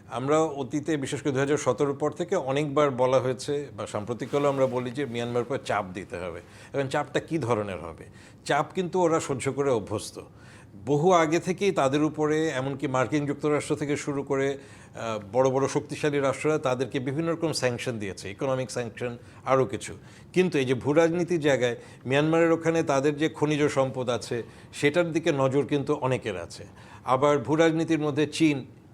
আমরা অতীতে বিশেষ করে 2017 পর থেকে অনেকবার বলা হয়েছে বা সাম্প্রতিককালেও আমরা বলি যে মিয়ানমার উপর চাপ দিতে হবে। এবং চাপটা কী ধরনের হবে? চাপ কিন্তু ওরা সহ্য করে অভ্যস্ত। বহু আগে থেকেই তাদের উপরে, এমনকি মার্কিন যুক্তরাষ্ট্র থেকে শুরু করে বড় বড় শক্তিশালী রাষ্ট্ররা তাদেরকে বিভিন্ন রকম স্যাংশন দিয়েছে, ইকোনমিক স্যাংশন, আরও কিছু। কিন্তু এই যে ভূরাজনীতির জায়গায় মিয়ানমারের ওখানে তাদের যে খনিজ সম্পদ আছে সেটার দিকে নজর কিন্তু অনেকের আছে। আবার ভূরাজনীতির মধ্যে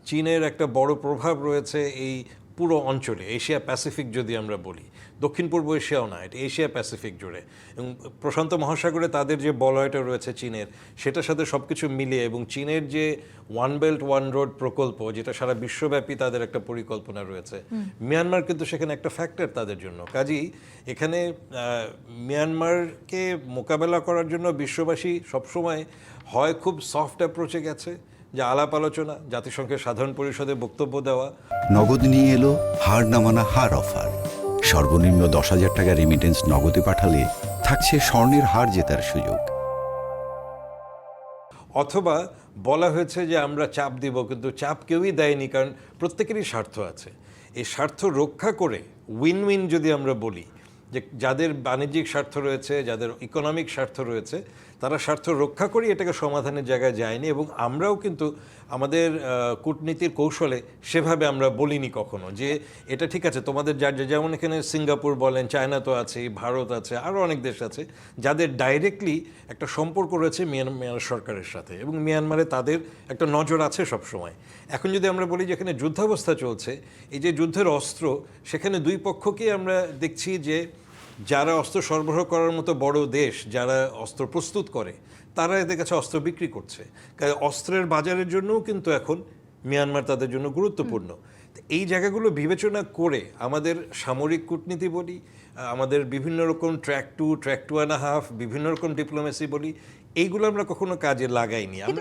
চীনের একটা বড় প্রভাব রয়েছে এই পুরো অঞ্চলে, এশিয়া প্যাসিফিক যদি আমরা বলি, দক্ষিণ পূর্ব এশিয়াও না, এটা এশিয়া প্যাসিফিক জুড়ে। এবং প্রশান্ত মহাসাগরে তাদের যে বলয়টা রয়েছে চীনের, সেটার সাথে সব কিছু মিলিয়ে, এবং চীনের যে ওয়ান বেল্ট ওয়ান রোড প্রকল্প, যেটা সারা বিশ্বব্যাপী তাদের একটা পরিকল্পনা রয়েছে, মিয়ানমার কিন্তু সেখানে একটা ফ্যাক্টর তাদের জন্য। কাজেই এখানে মিয়ানমারকে মোকাবেলা করার জন্য বিশ্ববাসী সবসময় হয় খুব সফট অ্যাপ্রোচে গেছে, যা আলাপ আলোচনা, জাতিসংঘের সাধারণ পরিষদে বক্তব্য দেওয়া। নগদ নিয়ে এলো হার নামানা হার অফার। সর্বনিম্ন 10,000 টাকা রেমিটেন্স নগদে পাঠালে থাকছে স্বর্ণের হার জেতার সুযোগ। অথবা বলা হয়েছে যে আমরা চাপ দিব, কিন্তু চাপ কেউই দেয়নি, কারণ প্রত্যেকেরই স্বার্থ আছে। এই স্বার্থ রক্ষা করে উইন উইন যদি আমরা বলি, যে যাদের বাণিজ্যিক স্বার্থ রয়েছে, যাদের ইকোনমিক স্বার্থ রয়েছে, তারা স্বার্থ রক্ষা করেই এটাকে সমাধানের জায়গায় যায়নি। এবং আমরাও কিন্তু আমাদের কূটনীতির কৌশলে সেভাবে আমরা বলিনি কখনো যে এটা ঠিক আছে তোমাদের, যেমন এখানে সিঙ্গাপুর বলেন, চায়না তো আছে, ভারত আছে, আরও অনেক দেশ আছে যাদের ডাইরেক্টলি একটা সম্পর্ক রয়েছে মিয়ানমার সরকারের সাথে, এবং মিয়ানমারে তাদের একটা নজর আছে সব সময়। এখন যদি আমরা বলি যে এখানে যুদ্ধাবস্থা চলছে, এই যে যুদ্ধের অস্ত্র, সেখানে দুই পক্ষকেই আমরা দেখছি যে যারা অস্ত্র সরবরাহ করার মতো বড় দেশ, যারা অস্ত্র প্রস্তুত করে, তারা এদের কাছে অস্ত্র বিক্রি করছে। কারণ অস্ত্রের বাজারের জন্যও কিন্তু এখন মিয়ানমার তাদের জন্য গুরুত্বপূর্ণ। এই জায়গাগুলো বিবেচনা করে আমাদের সামরিক কূটনীতি বলি, আমাদের বিভিন্ন রকম ট্র্যাক টু অ্যান্ড হাফ, বিভিন্ন রকম ডিপ্লোমেসি বলি, এইগুলো আমরা কখনো কাজে লাগাইনি।